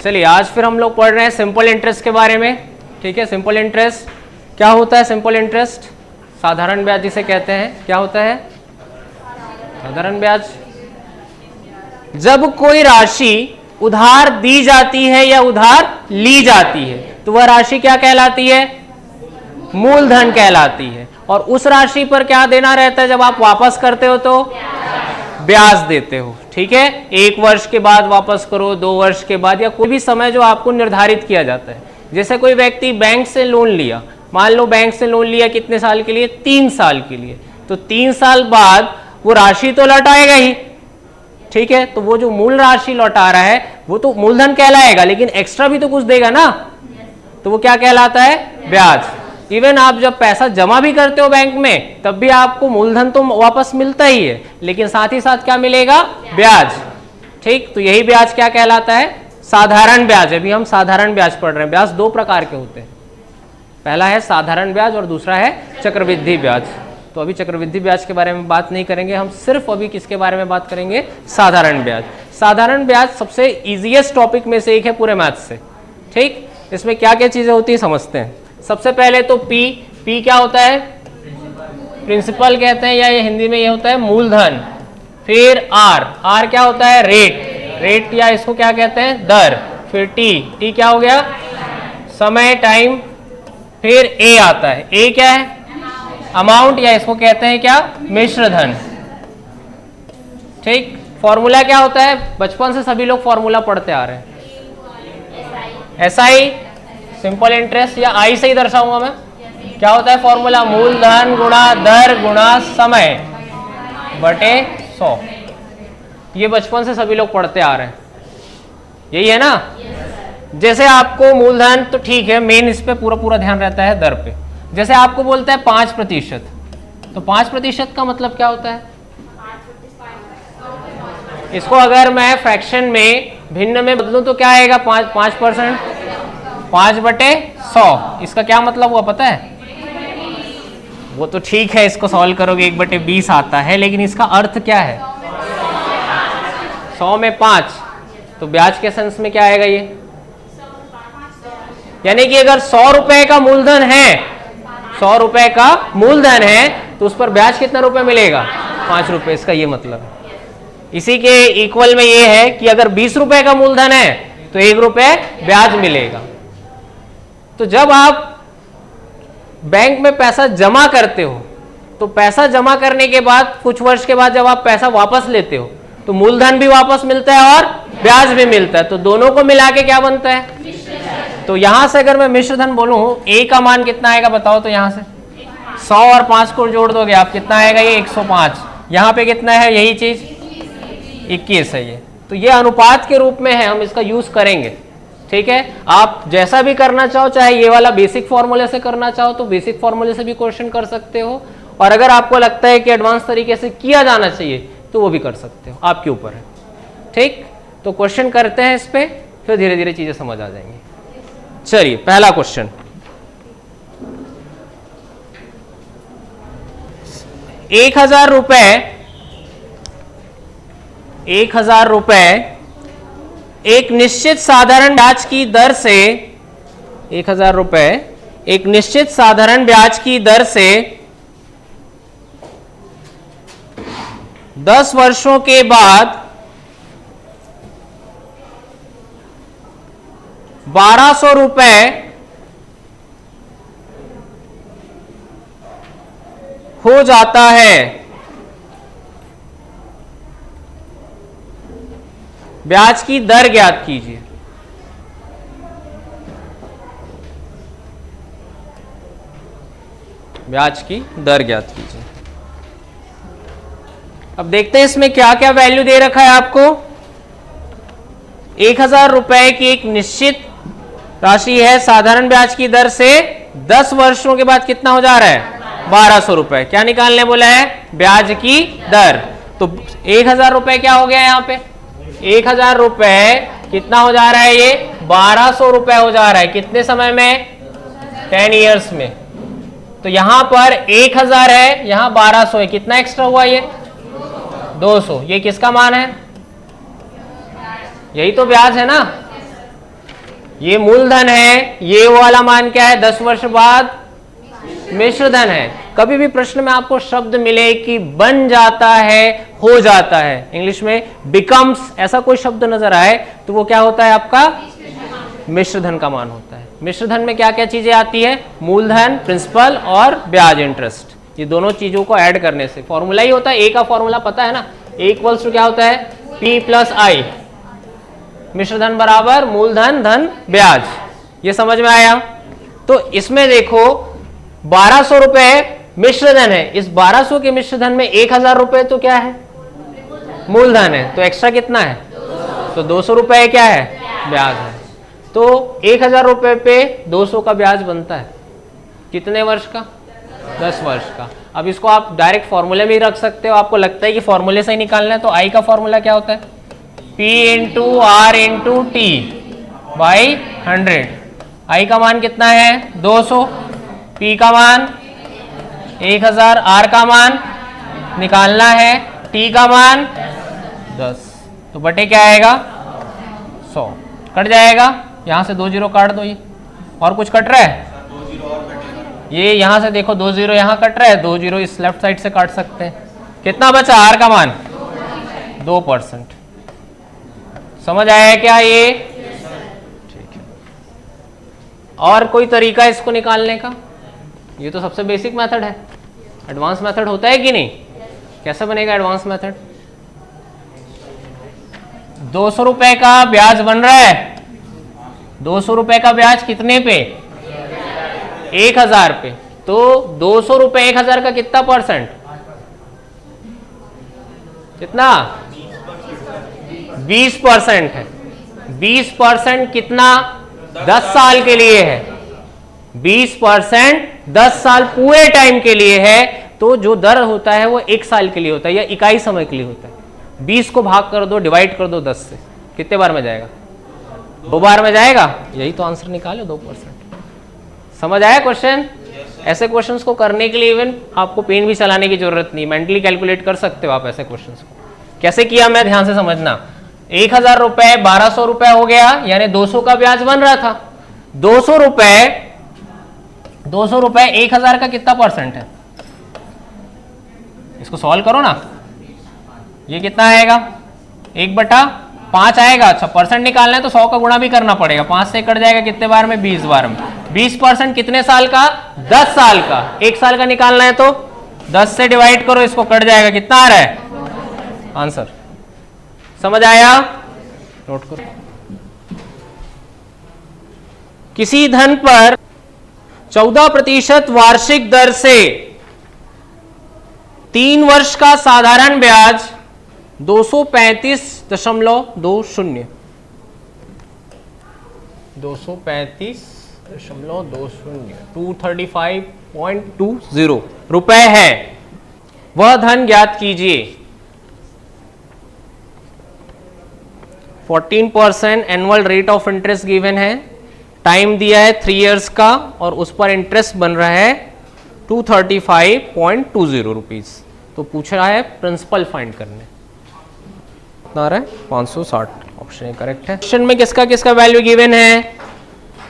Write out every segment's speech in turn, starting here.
चलिए आज फिर हम लोग पढ़ रहे हैं सिंपल इंटरेस्ट के बारे में। ठीक है, सिंपल इंटरेस्ट क्या होता है? सिंपल इंटरेस्ट साधारण ब्याज जिसे कहते हैं। क्या होता है साधारण ब्याज? जब कोई राशि उधार दी जाती है या उधार ली जाती है तो वह राशि क्या कहलाती है? मूलधन कहलाती है। और उस राशि पर क्या देना रहता है? जब आप वापस करते हो तो ब्याज देते हो। ठीक है, 1 वर्ष के बाद वापस करो, 2 वर्ष के बाद, या कोई भी समय जो आपको निर्धारित किया जाता है। जैसे कोई व्यक्ति बैंक से लोन लिया, मान लो बैंक से लोन लिया कितने साल के लिए? 3 साल के लिए। तो 3 साल बाद वो राशि तो लौटाएगा ही। ठीक है, तो वो जो मूल राशि लौटा रहा है वो तो मूलधन कहलाएगा, लेकिन एक्स्ट्रा भी तो कुछ देगा ना, तो वो क्या कहलाता है? ब्याज। इवन आप जब पैसा जमा भी करते हो बैंक में तब भी आपको मूलधन तो वापस मिलता ही है, लेकिन साथ ही साथ क्या मिलेगा? ब्याज। ठीक, तो यही ब्याज क्या कहलाता है? साधारण ब्याज। अभी हम साधारण ब्याज पढ़ रहे हैं। ब्याज 2 प्रकार के होते हैं, पहला है साधारण ब्याज और दूसरा है चक्रवृद्धि ब्याज। तो अभी चक्रवृद्धि ब्याज के बारे में बात नहीं करेंगे, हम सिर्फ अभी किसके बारे में बात करेंगे? साधारण ब्याज। साधारण ब्याज सबसे इजीएस्ट टॉपिक में से एक है पूरे मैथ से। ठीक, इसमें क्या क्या चीजें होती है समझते हैं। सबसे पहले तो पी क्या होता है? प्रिंसिपल कहते हैं, या ये हिंदी में ये होता है मूलधन। फिर आर क्या होता है? रेट या इसको क्या कहते हैं? दर। फिर टी क्या हो गया? समय, टाइम। फिर ए आता है, ए क्या है? अमाउंट, या इसको कहते हैं क्या? मिश्र धन। ठीक, फॉर्मूला क्या होता है? बचपन से सभी लोग फॉर्मूला पढ़ते आ रहे हैं। SI सिंपल इंटरेस्ट, या आई से ही दर्शाऊंगा मैं। क्या होता है फॉर्मूला? मूलधन गुणा दर गुणा समय बटे 100। ये बचपन से सभी लोग पढ़ते आ रहे हैं, यही है ना। जैसे आपको मूलधन तो ठीक है, मेन इस पे पूरा ध्यान रहता है दर पे। जैसे आपको बोलता है 5%, तो 5% का मतलब क्या होता है? इसको अगर मैं फ्रैक्शन में भिन्न में बदलूं तो क्या आएगा? 5%, 5/100। इसका क्या मतलब हुआ पता है? वो तो ठीक है, इसको सॉल्व करोगे 1/20 आता है, लेकिन इसका अर्थ क्या है? 100 में 5, तो ब्याज के सेंस में क्या आएगा ये? यानी कि अगर 100 रुपए का मूलधन है, 100 रुपए का मूलधन है, तो उस पर ब्याज कितना रुपए मिलेगा? 5 रुपए। इसका ये मतलब है। इसी के इक्वल में ये है कि अगर 20 रुपए का मूलधन है तो 1 रुपए ब्याज मिलेगा। तो जब आप बैंक में पैसा जमा करते हो तो पैसा जमा करने के बाद कुछ वर्ष के बाद जब आप पैसा वापस लेते हो तो मूलधन भी वापस मिलता है और ब्याज भी मिलता है। तो दोनों को मिला के क्या बनता है? तो यहां से अगर मैं मिश्र धन बोलूं, ए का मान कितना आएगा बताओ? तो यहां से 100 और 5 को जोड़ दोगे आप, कितना आएगा? ये 105। यहां पे कितना है? यही चीज 21 है ये। तो ये अनुपात के रूप में है, हम इसका यूज करेंगे। ठीक है, आप जैसा भी करना चाहो, चाहे ये वाला बेसिक फॉर्मूले से करना चाहो तो बेसिक फॉर्मूले से भी क्वेश्चन कर सकते हो, और अगर आपको लगता है कि एडवांस तरीके से किया जाना चाहिए तो वो भी कर सकते हो, आपके ऊपर है। ठीक, तो क्वेश्चन करते हैं इस पे, फिर धीरे धीरे चीजें समझ आ जाएंगी। चलिए पहला क्वेश्चन, 1000 रुपए एक निश्चित साधारण ब्याज की दर से, 1000 रुपए एक निश्चित साधारण ब्याज की दर से 10 वर्षों के बाद 1200 रुपए हो जाता है। ब्याज की दर ज्ञात कीजिए। ब्याज की दर ज्ञात कीजिए। अब देखते हैं इसमें क्या क्या वैल्यू दे रखा है आपको। 1000 रुपए की एक निश्चित राशि है, साधारण ब्याज की दर से 10 वर्षों के बाद कितना हो जा रहा है? 1200 रुपए। क्या निकालने बोला है? ब्याज की दर। तो 1000 रुपए क्या हो गया यहां पे? 1000 रुपए कितना हो जा रहा है? ये 1200 रुपए हो जा रहा है। कितने समय में? 10 ईयर्स में। तो यहां पर 1000 है, यहां 1200 है, कितना एक्स्ट्रा हुआ? ये 200। ये किसका मान है? यही तो ब्याज है ना। ये मूलधन है, ये वाला मान क्या है, 10 वर्ष बाद मिश्र धन है। कभी भी प्रश्न में आपको शब्द मिले कि बन जाता है, हो जाता है, इंग्लिश में बिकम्स, ऐसा कोई शब्द नजर आए तो वो क्या होता है, आपका मिश्र धन का मान होता है। मिश्र धन में क्या क्या चीजें आती है, मूलधन, प्रिंसिपल और ब्याज इंटरेस्ट। ये दोनों चीजों को ऐड करने से फॉर्मूला ही होता है, ए का फॉर्मूला पता है ना, ए इक्वल्स टू क्या होता है, पी प्लस आई, मिश्र धन बराबर मूलधन धन ब्याज। ये समझ में आया। तो इसमें देखो 1200 रुपए मिश्र धन है, इस 1200 के मिश्र धन में 1000 रुपए तो क्या है, मूलधन है, तो एक्स्ट्रा कितना है, तो 200 रुपए क्या है, ब्याज है। तो 1000 रुपए पे 200 का ब्याज बनता है, कितने वर्ष का, 10 वर्ष का। अब इसको आप डायरेक्ट फॉर्मूले में ही रख सकते हो, आपको लगता है कि फॉर्मूले से ही निकालना है, तो आई का फॉर्मूला क्या होता है, P into R into T by 100। I का मान कितना है, 200, P का मान 1000, R का मान निकालना है, T का मान 10, तो बटे क्या आएगा, 100 कट जाएगा, यहां से 2 जीरो काट दो। ये और कुछ कट रहा है, ये यहां से देखो 2 जीरो यहां कट रहा है, 2 जीरो इस लेफ्ट साइड से काट सकते हैं। कितना बचा, R का मान 2%। समझ आया क्या ये, ठीक है। और कोई तरीका इसको निकालने का, ये तो सबसे बेसिक मेथड है, एडवांस मेथड होता है कि नहीं, कैसे बनेगा एडवांस मेथड। 200 रुपए का ब्याज बन रहा है, 200 रुपए का ब्याज कितने पे, 1000 पे, तो 200 रुपए 1000 का कितना परसेंट, कितना, 20% है। 20% कितना, 10 साल के लिए है, 20% 10 साल पूरे टाइम के लिए है, तो जो दर होता है वो 1 साल के लिए होता है या इकाई समय के लिए होता है। 20 को भाग कर दो, डिवाइड कर दो 10 से, कितने बार में जाएगा, 2 बार में जाएगा, यही तो आंसर निकालो 2%। समझ आया क्वेश्चन। ऐसे क्वेश्चंस को करने के लिए इवन आपको पेन भी चलाने की जरूरत नहीं, मेंटली कैलकुलेट कर सकते हो आप ऐसे क्वेश्चंस को। कैसे किया मैं, ध्यान से समझना। 1000 रुपए 1200 रुपए हो गया, यानी 200 का ब्याज बन रहा था। 200 रुपए 1000 का कितना परसेंट है, इसको सॉल्व करो ना, ये कितना आएगा, 1/5 आएगा। अच्छा, परसेंट निकालना है तो 100 का गुणा भी करना पड़ेगा, 5 से कट जाएगा कितने बार में, 20 बार में। 20% कितने साल का, 10 साल का। 1 साल का निकालना है तो 10 से डिवाइड करो, इसको कट जाएगा, कितना आ रहा है आंसर। समझ आया, नोट करो। किसी धन पर 14% वार्षिक दर से 3 वर्ष का साधारण ब्याज 235.20 235.20 रुपए है, वह धन ज्ञात कीजिए। 14% annual rate of interest given है, टाइम दिया है 3 इयर्स का, और उस पर इंटरेस्ट बन रहा है 235.20 रुपीज। तो पूछ रहा है प्रिंसिपल फाइंड करने, कितना आ रहा है, 560। ऑप्शन करेक्ट है। क्वेश्चन में किसका किसका वैल्यू गिवन है,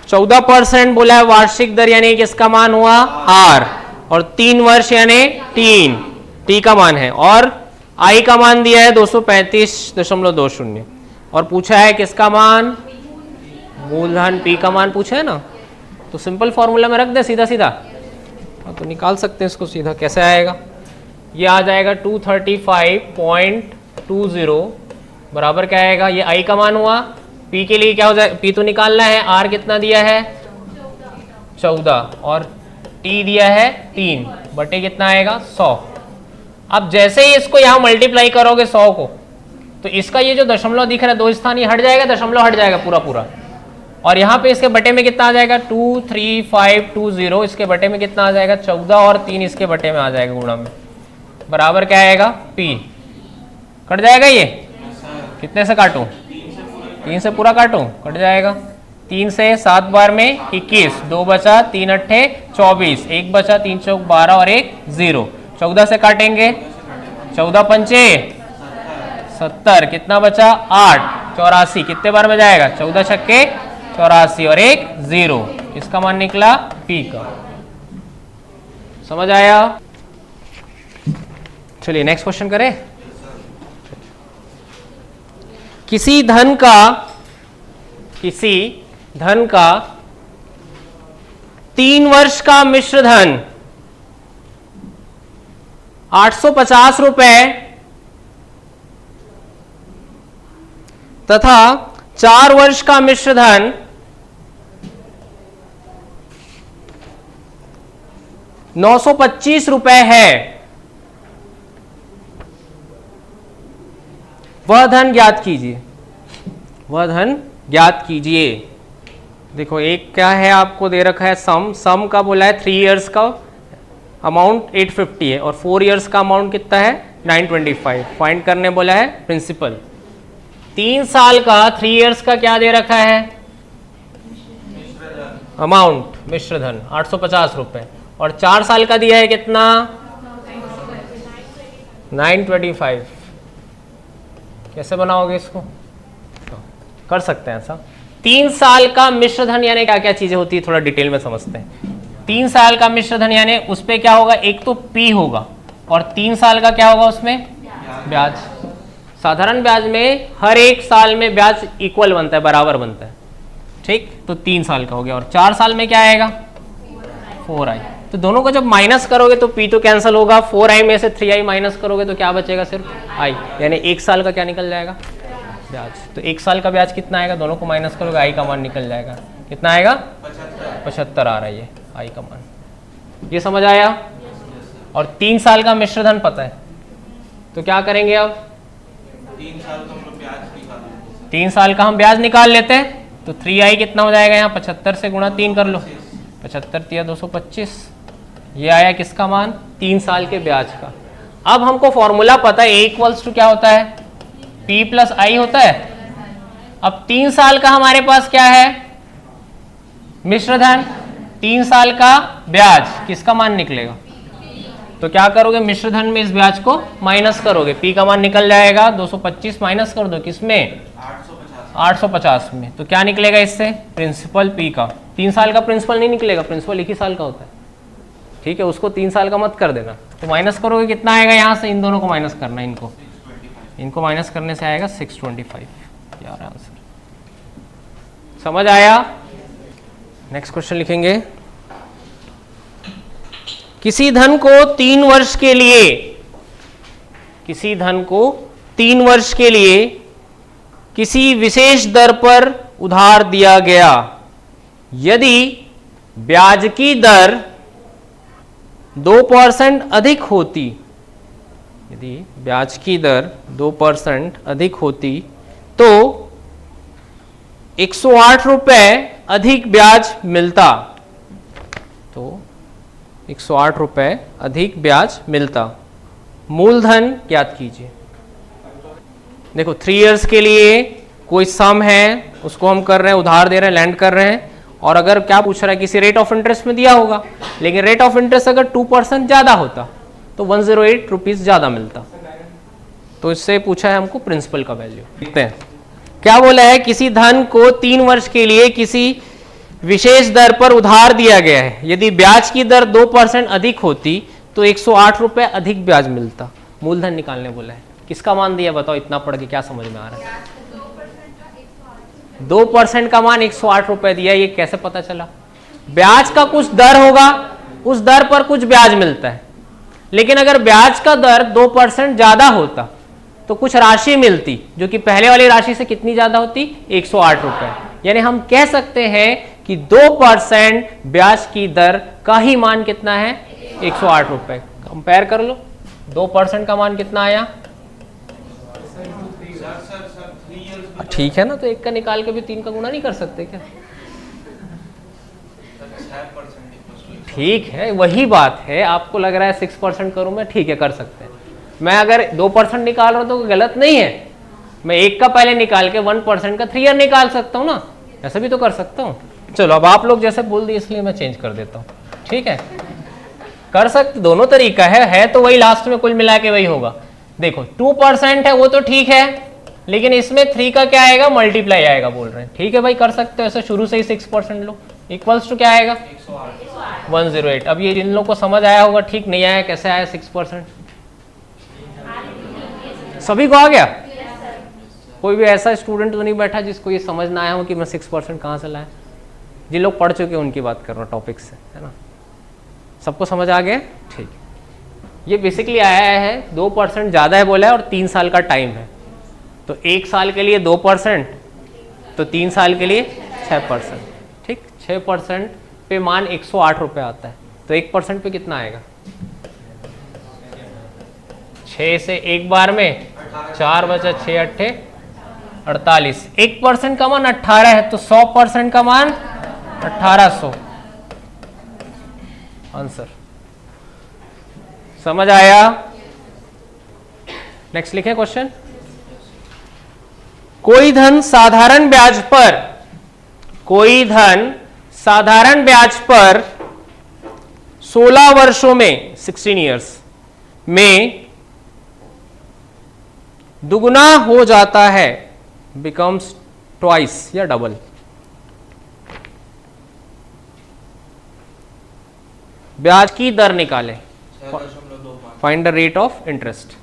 14% बोला है वार्षिक दर, यानी किसका मान हुआ आर, और 3 वर्ष यानी 3 टी का मान है, और आई का मान दिया है 235.20, और पूछा है किसका मान, मूलधन पी का मान पूछा है ना, तो सिंपल फॉर्मूला में रख दे सीधा सीधा, तो निकाल सकते हैं इसको सीधा। कैसे आएगा, ये आ जाएगा 235.20 बराबर क्या आएगा, ये आई का मान हुआ, पी के लिए क्या हो जाए, पी तो निकालना है, आर कितना दिया है 14, और टी दिया है 3, बटे कितना आएगा 100। अब जैसे ही इसको यहां मल्टीप्लाई करोगे 100 को, तो इसका ये जो दशमलव दिख रहा है 2 स्थान ये हट जाएगा, दशमलव हट जाएगा पूरा पूरा, और यहाँ पे इसके बटे में कितना आ जाएगा 23520, इसके बटे में कितना आ जाएगा 14, और 3 इसके बटे में आ जाएगा गुणा में, बराबर क्या आएगा पी। कट जाएगा ये, कितने से काटूं, 3 से पूरा काटूं, कट जाएगा। 3 से 7 बार में 21, 2 बचा, 3 अट्ठे 24, 1 बचा, 3 चौक 12 और 1 0। 14 से काटेंगे, 14 पंचे 70, कितना बचा 8, 84, कितने बार में जाएगा 14 छक्के 84 और एक 0, इसका मान निकला P का। समझ आया? चलिए नेक्स्ट क्वेश्चन करें। किसी धन का 3 वर्ष का मिश्र धन 850 रुपए तथा 4 वर्ष का मिश्र धन 925 रुपए है, वह धन ज्ञात कीजिए। वह धन ज्ञात कीजिए। देखो एक क्या है, आपको दे रखा है सम का बोला है 3 इयर्स का अमाउंट 850 है और 4 इयर्स का अमाउंट कितना है 925। फाइंड करने बोला है प्रिंसिपल। 3 साल का 3 इयर्स का क्या दे रखा है अमाउंट मिश्र धन 850 रुपए और 4 साल का दिया है कितना 925। कैसे बनाओगे इसको? कर सकते हैं ऐसा। 3 साल का मिश्र धन यानी क्या क्या चीजें होती है थोड़ा डिटेल में समझते हैं। 3 साल का मिश्र धन यानी उस पे क्या होगा, एक तो P होगा और 3 साल का क्या होगा उसमें ब्याज। साधारण ब्याज में हर एक साल में ब्याज इक्वल बनता है, बराबर बनता है, ठीक। तो 3 साल का हो गया और 4 साल में क्या आएगा 4i। तो दोनों को जब माइनस करोगे तो P तो कैंसिल होगा, 4i में से 3i माइनस करोगे तो क्या बचेगा सिर्फ i, यानी 1 साल का क्या निकल जाएगा ब्याज। तो 1 साल का ब्याज कितना आएगा, दोनों को माइनस करोगे i का मान निकल जाएगा, कितना आएगा 75 आ रहा है ये i का मान। ये समझ आया? और 3 साल का मिश्र धन पता है तो क्या करेंगे अब 3 साल का हम ब्याज निकाल लेते हैं। तो 3i कितना हो जाएगा यहाँ 75 से गुणा 3 कर लो, 75 तिया 225, ये आया किसका मान 3 साल के ब्याज का। अब हमको फॉर्मूला पता है a इक्वल्स टू क्या होता है P प्लस आई होता है। अब 3 साल का हमारे पास क्या है मिश्र धन, 3 साल का ब्याज, किसका मान निकलेगा? तो क्या करोगे मिश्र धन में इस ब्याज को माइनस करोगे, P का मान निकल जाएगा 225 माइनस कर दो किसमें 850 में, तो क्या निकलेगा इससे प्रिंसिपल P का। 3 साल का प्रिंसिपल नहीं निकलेगा, प्रिंसिपल 1 ही साल का होता है, ठीक है, उसको 3 साल का मत कर देना। तो माइनस करोगे कितना आएगा, यहाँ से इन दोनों को माइनस करना है, इनको माइनस करने से आएगा 625 यार आंसर। समझ आया? नेक्स्ट क्वेश्चन लिखेंगे। किसी धन को 3 वर्ष के लिए, किसी धन को 3 वर्ष के लिए किसी विशेष दर पर उधार दिया गया, यदि ब्याज की दर 2% अधिक होती, यदि ब्याज की दर 2% अधिक होती तो 108 रुपए अधिक ब्याज मिलता, तो 108 रुपए अधिक ब्याज मिलता। मूलधन ज्ञात कीजिए। देखो 3 इयर्स के लिए कोई सम है, उसको हम कर रहे हैं, उधार दे रहे हैं, लैंड कर रहे हैं, और अगर क्या पूछ रहा है किसी रेट ऑफ इंटरेस्ट में दिया होगा, लेकिन रेट ऑफ इंटरेस्ट अगर 2% ज्यादा होता तो 108 रुपीज ज्यादा मिलता। तो इससे पूछा है हमको प्रिंसिपल का वैल्यू। देखते हैं क्या बोला है। किसी धन को 3 वर्ष के लिए किसी विशेष दर पर उधार दिया गया है, यदि ब्याज की दर 2% अधिक होती तो 108 रुपए अधिक ब्याज मिलता। मूलधन निकालने बोला है, किसका मान दिया बताओ, इतना पढ़ के क्या समझ में आ रहा है? 2% का मान 108 रुपए दिया, ये कैसे पता चला? ब्याज का कुछ दर होगा, उस दर पर कुछ ब्याज मिलता है, लेकिन अगर ब्याज का दर 2% ज्यादा होता तो कुछ राशि मिलती जो कि पहले वाली राशि से कितनी ज्यादा होती 108 रुपए। यानी हम कह सकते हैं कि 2% ब्याज की दर का ही मान कितना है 108 रुपए। कंपेयर कर लो, 2% का मान कितना आया, ठीक है ना, तो 1 का निकाल के भी 3 का गुणा नहीं कर सकते क्या? ठीक है, वही बात है, आपको लग रहा है 6% करूं मैं, ठीक है कर सकते हैं। मैं अगर 2% निकाल रहा हूं तो गलत नहीं है, मैं 1 का पहले निकाल के 1% का 3 ईयर निकाल सकता हूं ना, ऐसा भी तो कर सकता हूं। चलो अब आप लोग जैसे बोल दिए इसलिए मैं चेंज कर देता हूं, ठीक है, कर सकते, दोनों तरीका है तो वही लास्ट में कुल मिला के वही होगा। देखो 2% है वो तो ठीक है, लेकिन इसमें 3 का क्या आएगा, मल्टीप्लाई आएगा बोल रहे हैं। ठीक है भाई, कर सकते हो ऐसे, शुरू से ही 6% लो, इक्वल्स टू क्या आएगा 108। अब ये जिन लोगों को समझ आया होगा, ठीक नहीं आया, कैसे आया 6%? सभी को आ गया? कोई भी ऐसा स्टूडेंट तो नहीं बैठा जिसको ये समझ ना आया हो कि मैं 6% कहाँ से लाया? जिन लोग पढ़ चुके हैं उनकी बात कर रहा हूँ टॉपिक से, है ना? सबको समझ आ गया? ठीक। ये बेसिकली आया है 2% ज़्यादा है बोला है, और 3 साल का टाइम है, तो 1 साल के लिए 2%, तो 3 साल के लिए 6%। ठीक, 6% पे मान 108 रुपये आता है, तो 1% पे कितना आएगा? 6 से एक बार में 4 बचा, 6 अट्ठे 48। 1% का मान 18 है, तो 100% का मान 1800 आंसर। समझ आया? नेक्स्ट लिखे क्वेश्चन। कोई धन साधारण ब्याज पर, कोई धन साधारण ब्याज पर 16 वर्षों में 16 इयर्स में दुगुना हो जाता है, बिकम्स ट्वाइस या डबल। ब्याज की दर निकालें, find the rate of interest.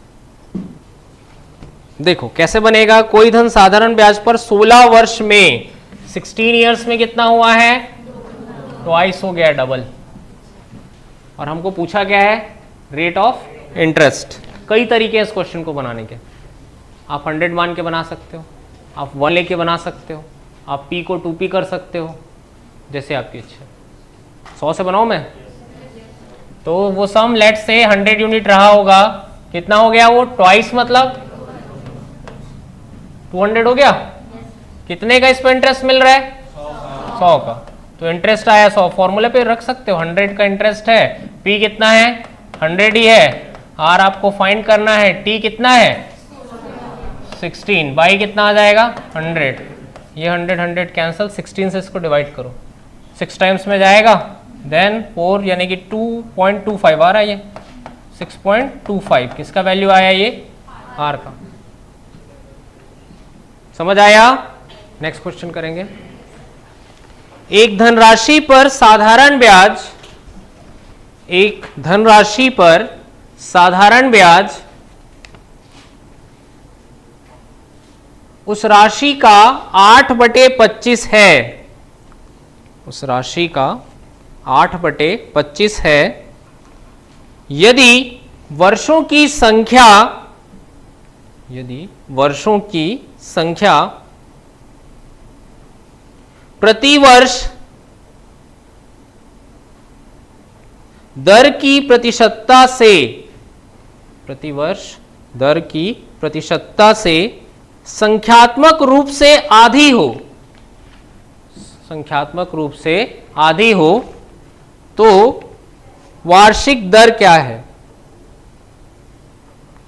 देखो कैसे बनेगा। कोई धन साधारण ब्याज पर 16 वर्ष में, 16 इयर्स में कितना हुआ है? ट्वाइस हो गया, डबल। और हमको पूछा क्या है? Rate of interest. कई तरीके हैं इस क्वेश्चन को बनाने के। आप 100 मान के बना सकते हो, आप 1 लेके बना सकते हो, आप p को 2p कर सकते हो, जैसे आपकी इच्छा। 100 से बनाओ मैं, तो वो सम लेट से 100 यूनिट रहा होगा, कितना हो गया वो? ट्वाइस मतलब 200 हो गया। कितने का इस पर इंटरेस्ट मिल रहा है? 100 का। तो इंटरेस्ट आया 100, फॉर्मूले पे रख सकते हो, 100 का इंटरेस्ट है, p कितना है? 100 ही है। r आपको फाइंड करना है, t कितना है? 16, बाई कितना आ जाएगा? 100। ये 100 कैंसिल, 16 से इसको डिवाइड करो, 6 टाइम्स में जाएगा, देन 4 यानी कि 2.25 आ रहा है ये, 6.25 किसका वैल्यू आया? ये r का। समझ आया? नेक्स्ट क्वेश्चन करेंगे। एक धनराशि पर साधारण ब्याज, एक धनराशि पर साधारण ब्याज उस राशि का 8/25 है, उस राशि का 8/25 है, यदि वर्षों की संख्या, यदि वर्षों की संख्या प्रतिवर्ष दर की प्रतिशतता से, प्रतिवर्ष दर की प्रतिशतता से संख्यात्मक रूप से आधी हो, संख्यात्मक रूप से आधी हो, तो वार्षिक दर क्या है?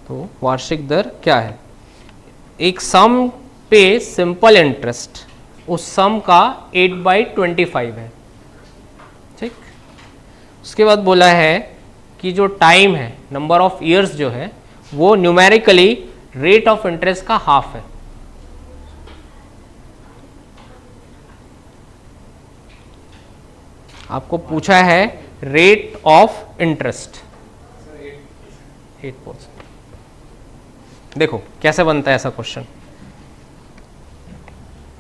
तो वार्षिक दर क्या है? एक सम पे सिंपल इंटरेस्ट, उस सम का 8/25 है। ठीक, उसके बाद बोला है कि जो टाइम है, नंबर ऑफ ईयर्स जो है, वो न्यूमेरिकली रेट ऑफ इंटरेस्ट का हाफ है। आपको पूछा है रेट ऑफ इंटरेस्ट 8%। देखो कैसे बनता है ऐसा क्वेश्चन।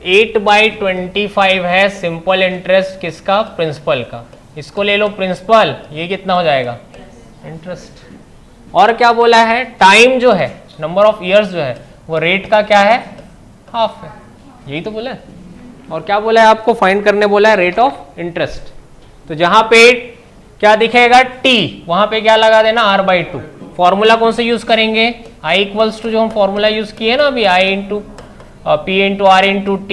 8/25 है सिंपल इंटरेस्ट किसका? प्रिंसिपल का। इसको ले लो प्रिंसिपल, ये कितना हो जाएगा? इंटरेस्ट। और क्या बोला है? टाइम जो है, नंबर ऑफ ईयर्स जो है, वो रेट का क्या है? हाफ है। यही तो बोला है। और क्या बोला है आपको फाइंड करने? बोला है रेट ऑफ इंटरेस्ट। तो जहां पे क्या दिखेगा t, वहां पे क्या लगा देना? r/2। फॉर्मूला कौन से यूज करेंगे? i इक्वल्स टू जो हम फॉर्मूला यूज किए ना अभी, i into p into r into t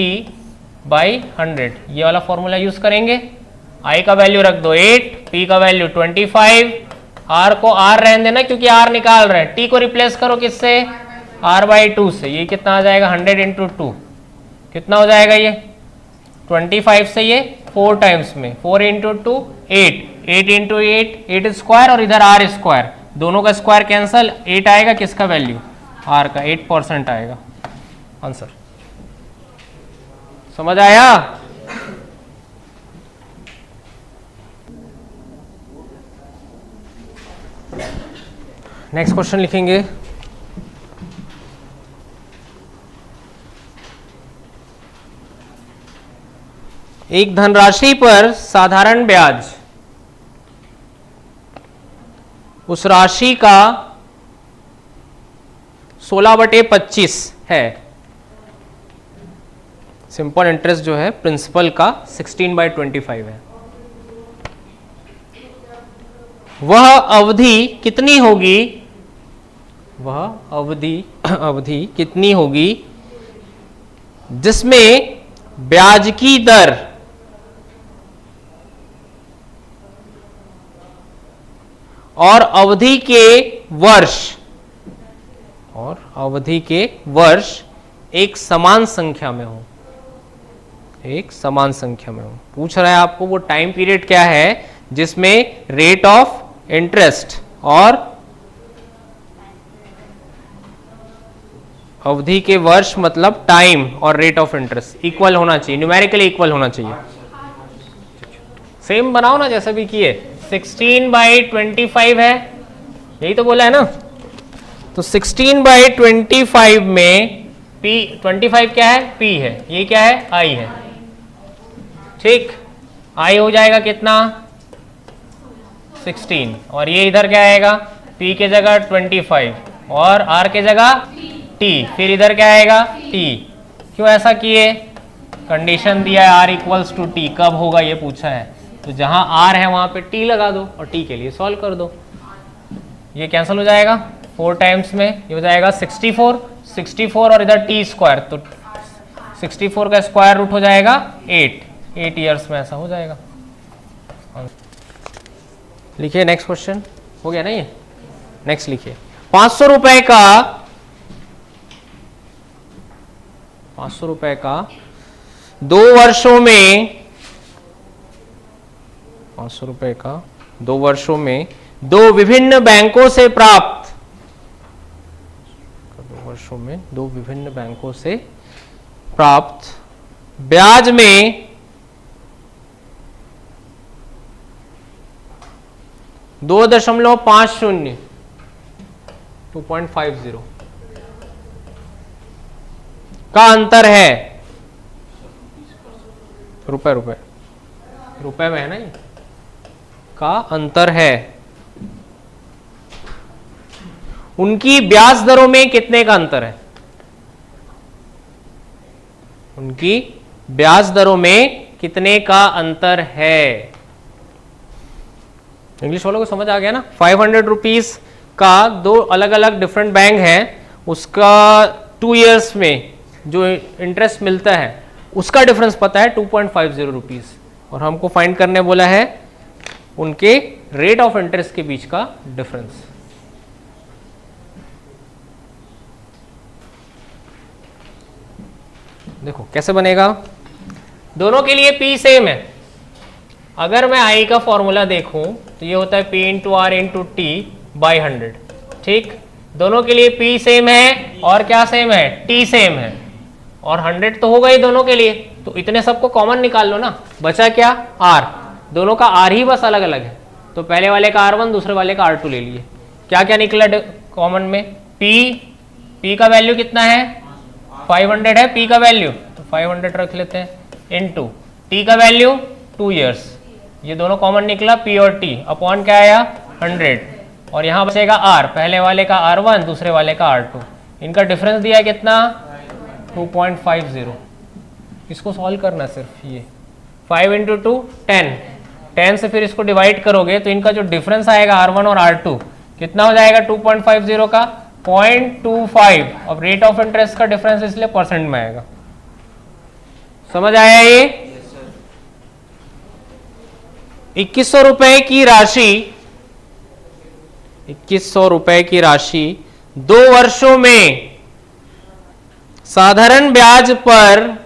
by 100, ये वाला फॉर्मूला यूज करेंगे। i का वैल्यू रख दो 8, p का वैल्यू 25, r को r रहने देना क्योंकि r निकाल रहे हैं। t को रिप्लेस करो किससे? r/2 से। ये कितना आ जाएगा? 100 इंटू 2 कितना हो जाएगा? ये 25 से ये 4 टाइम्स में, 4 इंटू 2 8, 8 इंटू 8 स्क्वायर, और इधर r स्क्वायर, दोनों का स्क्वायर कैंसल, 8 आएगा किसका वैल्यू? r का, 8% आएगा। आंसर। समझ आया? नेक्स्ट क्वेश्चन लिखेंगे। एक धनराशि पर साधारण ब्याज उस राशि का 16/25 है। सिंपल इंटरेस्ट जो है प्रिंसिपल का 16/25 है। वह अवधि कितनी होगी? वह अवधि कितनी होगी जिसमें ब्याज की दर और अवधि के वर्ष एक समान संख्या में हो। पूछ रहा है आपको वो टाइम पीरियड क्या है जिसमें रेट ऑफ इंटरेस्ट और अवधि के वर्ष मतलब टाइम और रेट ऑफ इंटरेस्ट इक्वल होना चाहिए, न्यूमेरिकली इक्वल होना चाहिए। सेम बनाओ ना जैसे भी किए। 16/25 है, यही तो बोला है ना। तो 16/25 में P 25 क्या है? P है। ये क्या है? I है। ठीक, I हो जाएगा कितना? 16। और ये इधर क्या आएगा? P के जगह 25 और R के जगह T। फिर इधर क्या आएगा? T। क्यों ऐसा किए? कंडीशन दिया है R इक्वल्स टू T। कब होगा ये पूछा है, तो जहां R है वहां पे T लगा दो और T के लिए सॉल्व कर दो। ये कैंसिल हो जाएगा 4 टाइम्स में, ये हो जाएगा 64 और इधर T स्क्वायर, तो 64 का स्क्वायर रूट हो जाएगा 8 ईयर्स में ऐसा हो जाएगा। लिखिए नेक्स्ट क्वेश्चन। हो गया ना ये? नेक्स्ट लिखिए। 500 रुपए का 2 वर्षों में 500 रुपए का 2 वर्षों में 2 विभिन्न बैंकों से प्राप्त 2 वर्षों में 2 विभिन्न बैंकों से प्राप्त ब्याज में 2.50 2.50 का अंतर है। रुपए में है ना ये? का अंतर है। उनकी ब्याज दरों में कितने का अंतर है? उनकी ब्याज दरों में कितने का अंतर है? इंग्लिश वालों को समझ आ गया ना? 500 रुपीज का 2 अलग अलग डिफरेंट बैंक है, उसका 2 इयर्स में जो इंटरेस्ट मिलता है उसका डिफरेंस पता है 2.50 रुपीज, और हमको फाइंड करने बोला है उनके रेट ऑफ इंटरेस्ट के बीच का डिफरेंस। देखो कैसे बनेगा। दोनों के लिए P सेम है। अगर मैं I का फॉर्मूला देखूं तो ये होता है P into R into T by 100। ठीक, दोनों के लिए P सेम है और क्या सेम है? T सेम है, और 100 तो होगा ही दोनों के लिए, तो इतने सबको कॉमन निकाल लो ना। बचा क्या? R। दोनों का R ही बस अलग अलग है, तो पहले वाले का R1 दूसरे वाले का R2 ले लिए। क्या क्या निकला कॉमन में? P का वैल्यू कितना है? 500 है P का वैल्यू, तो 500 रख लेते हैं, इनटू T का वैल्यू 2 इयर्स। ये दोनों कॉमन निकला P और T, अपॉन क्या आया? 100, और यहाँ बचेगा R, पहले वाले का R1 दूसरे वाले का R2। इनका डिफरेंस दिया है कितना? 2.50। इसको सॉल्व करना सिर्फ ये 5 इंटू 2 10 से फिर इसको डिवाइड करोगे तो इनका जो डिफरेंस आएगा R1 और R2 कितना हो जाएगा? 2.50 का 0.25। अब रेट ऑफ इंटरेस्ट का डिफरेंस इसलिए परसेंट में आएगा। समझ आया ये? 2100 रुपए की राशि 2100 रुपए की राशि 2 वर्षों में साधारण ब्याज पर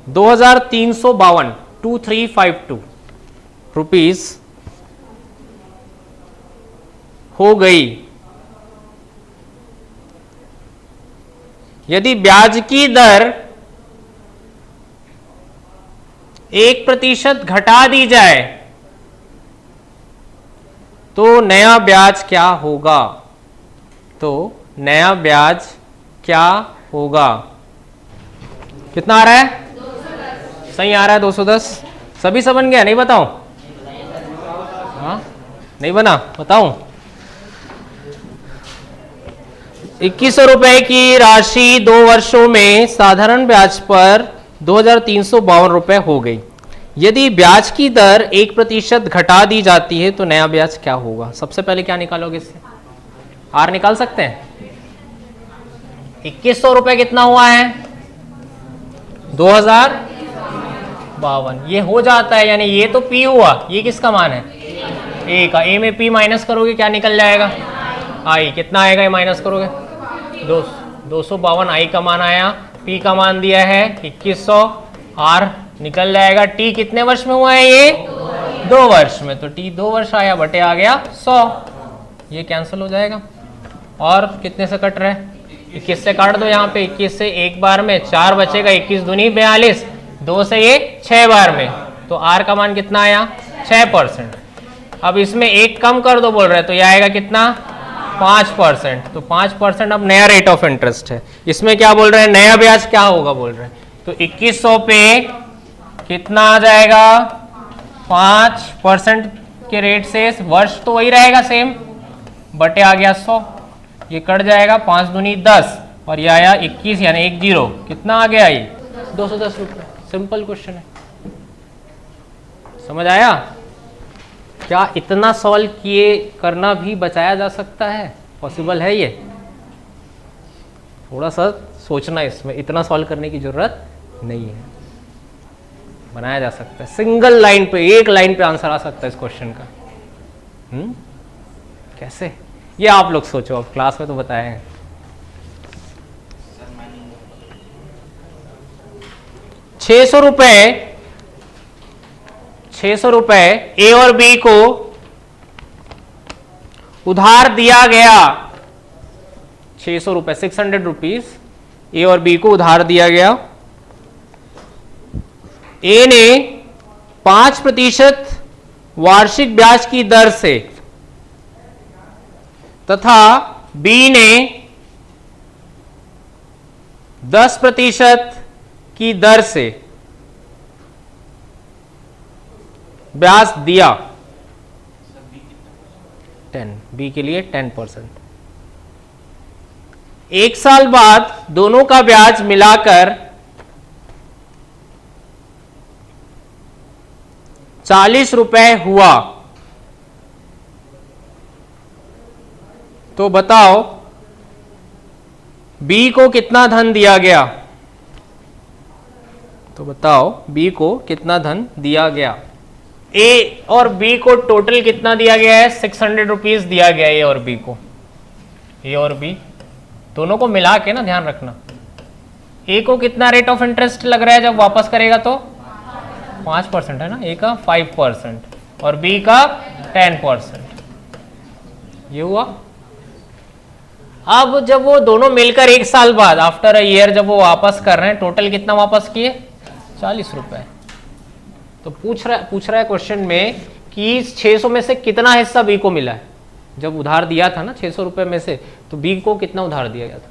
2352 रुपीस हो गई। यदि ब्याज की दर 1% घटा दी जाए तो नया ब्याज क्या होगा? तो नया ब्याज क्या होगा? कितना आ रहा है? 210। सही आ रहा है 210। सभी सब बन गया? नहीं बताऊं? हाँ नहीं बना? बताऊं? 2100 रुपए की राशि 2 वर्षों में साधारण ब्याज पर 2352 रुपए हो गई। यदि ब्याज की दर 1% घटा दी जाती है तो नया ब्याज क्या होगा? सबसे पहले क्या निकालोगे इससे? आर निकाल सकते हैं? 2100 रुपए कितना हुआ है? 2052। ये हो जाता है, यानी ये तो पी हुआ, ये किसका मान है? ए का। ए में पी माइनस करोगे क्या निकल जाएगा? आई। कितना आएगा ये माइनस करोगे? 252 आई का मान आया, पी का मान दिया है 2100, आर निकल जाएगा। टी कितने वर्ष में हुआ है? ये 2 वर्ष में, तो टी 2 वर्ष आया, बटे आ गया 100। ये कैंसिल हो जाएगा। और कितने से कट रहा है? 21 से काट दो। यहाँ पे 21 से एक बार में 4 बचेगा, 21 दूनी 42, 2 से ये 6 बार में, तो आर का मान कितना आया? 6%। अब इसमें एक कम कर दो बोल रहे हैं, तो ये आएगा कितना? 5%। तो 5% अब नया रेट ऑफ इंटरेस्ट है। इसमें क्या बोल रहे हैं? नया ब्याज क्या होगा बोल रहे हैं। तो 2100 पे कितना आ जाएगा? 5% के रेट से, वर्ष तो वही रहेगा सेम, बटे आ गया 100। ये कट जाएगा, 5 दूनी 10 और ये आया 21, यानी 10। कितना आ गया? ये 210 रुपये। सिंपल क्वेश्चन है। समझ आया? क्या इतना सॉल्व किए करना भी बचाया जा सकता है? पॉसिबल है ये? थोड़ा सा सोचना, इसमें इतना सॉल्व करने की जरूरत नहीं है, बनाया जा सकता है। सिंगल लाइन पे, एक लाइन पे आंसर आ सकता है इस क्वेश्चन का। कैसे? ये आप लोग सोचो, अब क्लास में तो बताए हैं। 600 रुपए ए और बी को उधार दिया गया। 600 रुपए, 600 रुपीज ए और बी को उधार दिया गया। ए ने 5% वार्षिक ब्याज की दर से तथा बी ने 10% की दर से ब्याज दिया। 10, बी के लिए 10%। 1 साल बाद दोनों का ब्याज मिलाकर 40 रुपए हुआ। तो बताओ बी को कितना धन दिया गया? तो बताओ बी को कितना धन दिया गया? ए और बी को टोटल कितना दिया गया है? 600 रुपीज दिया गया है ए और बी को। ए और बी दोनों को मिला के ना, ध्यान रखना। ए को कितना रेट ऑफ इंटरेस्ट लग रहा है जब वापस करेगा? तो 5% है ना, ए का 5% और बी का 10%। ये हुआ। अब जब वो दोनों मिलकर 1 साल बाद, आफ्टर अ ईयर, जब वो वापस कर रहे हैं, टोटल कितना वापस किए? 40 रुपए। तो पूछ रहा है क्वेश्चन में कि 600 में से कितना हिस्सा बी को मिला है? जब उधार दिया था ना 600 रुपए में से, तो बी को कितना उधार दिया गया था?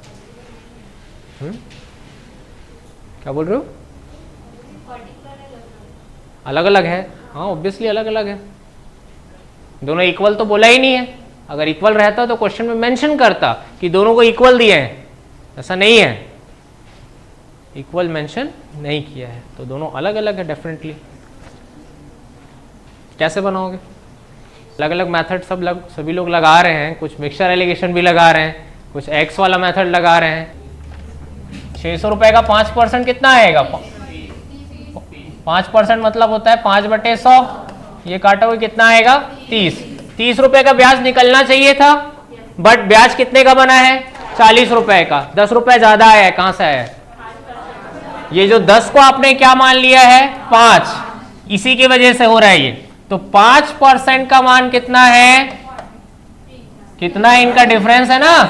क्या बोल रहे हो? अलग अलग है। हाँ ऑब्वियसली अलग अलग है, दोनों इक्वल तो बोला ही नहीं है। अगर इक्वल रहता तो क्वेश्चन में मेंशन करता कि दोनों को इक्वल दिए हैं, ऐसा नहीं है, इक्वल मेंशन नहीं किया है, तो दोनों अलग अलग है डेफिनेटली। कैसे बनाओगे? अलग अलग मेथड सभी लोग लगा रहे हैं, कुछ मिक्सचर एलिगेशन भी लगा रहे हैं, कुछ एक्स वाला मेथड लगा रहे हैं। 600 रुपए का 5% कितना आएगा? 5% मतलब होता है 5/100। ये काटोगे कितना आएगा? 30 रुपए का ब्याज निकलना चाहिए था, बट ब्याज कितने का बना है? 40 रुपए का। 10 रुपए ज्यादा आया है। कहां से आया है? ये जो 10 को आपने क्या मान लिया है? 5, इसी की वजह से हो रहा है ये। तो 5% का मान कितना है? कितना इनका डिफरेंस है ना?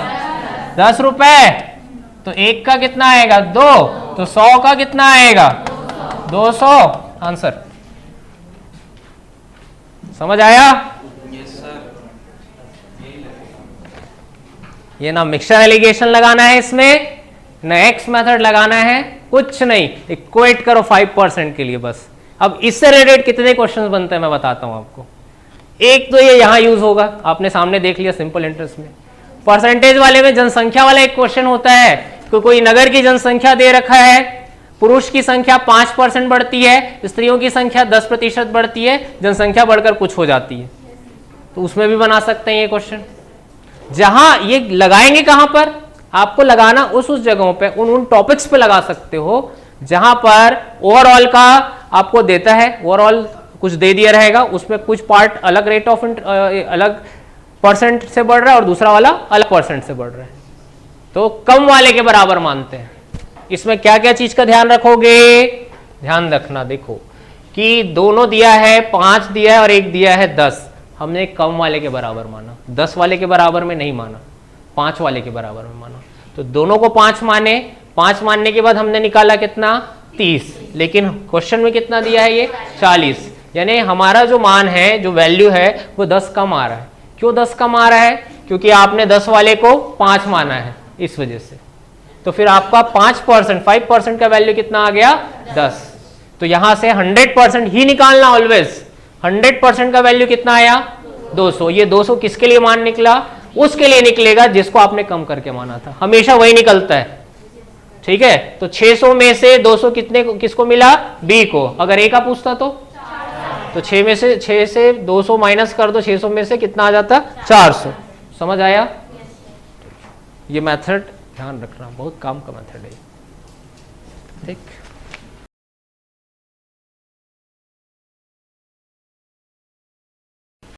10 रुपए। तो 1 का कितना आएगा 2, तो 100 का कितना आएगा 200। आंसर समझ आया? ये ना मिक्सचर एलिगेशन लगाना है इसमें, ना एक्स मेथड लगाना है, कुछ नहीं, इक्वेट करो 5% के लिए बस। अब इससे रिलेटेड कितने क्वेश्चंस बनते हैं मैं बताता हूं आपको। एक तो ये यहां यूज होगा, आपने सामने देख लिया सिंपल इंटरेस्ट में। परसेंटेज वाले में जनसंख्या वाला एक क्वेश्चन होता है कि कोई नगर की जनसंख्या दे रखा है, पुरुष की संख्या 5% बढ़ती है, स्त्रियों की संख्या 10% बढ़ती है, जनसंख्या बढ़कर कुछ हो जाती है, तो उसमें भी बना सकते हैं ये क्वेश्चन। जहां ये लगाएंगे कहां पर, आपको लगाना उस जगहों पे, उन टॉपिक्स पे लगा सकते हो जहां पर ओवरऑल का आपको देता है, ओवरऑल कुछ दे दिया रहेगा, उसमें कुछ पार्ट अलग रेट ऑफ अलग परसेंट से बढ़ रहा है और दूसरा वाला अलग परसेंट से बढ़ रहा है, तो कम वाले के बराबर मानते हैं। इसमें क्या क्या चीज का ध्यान रखोगे, ध्यान रखना, देखो कि दोनों दिया है, 5 दिया है और 1 दिया है 10, हमने कम वाले के बराबर माना, 10 वाले के बराबर में नहीं माना, 5 वाले के बराबर में माना। तो दोनों को 5 माने, 5 मानने के बाद हमने निकाला कितना 30, लेकिन क्वेश्चन में कितना दिया है ये 40, यानी हमारा जो मान है, जो वैल्यू है वो 10 कम आ रहा है। क्यों 10 कम आ रहा है? क्योंकि आपने 10 वाले को 5 माना है, इस वजह से। तो फिर आपका 5%, 5% का वैल्यू कितना आ गया 10। तो यहां से 100% ही निकालना ऑलवेज। 100% का वैल्यू कितना आया 200। ये 200 किसके लिए मान निकला? उसके लिए निकलेगा जिसको आपने कम करके माना था, हमेशा वही निकलता है, ठीक है। तो 600 में से 200 कितने को, किसको मिला? बी को। अगर ए का पूछता तो 6 से 200 माइनस कर दो, 600 में से कितना आ जाता 400। समझ आया? ये मेथड ध्यान रखना, बहुत काम का मेथड है, ठीक।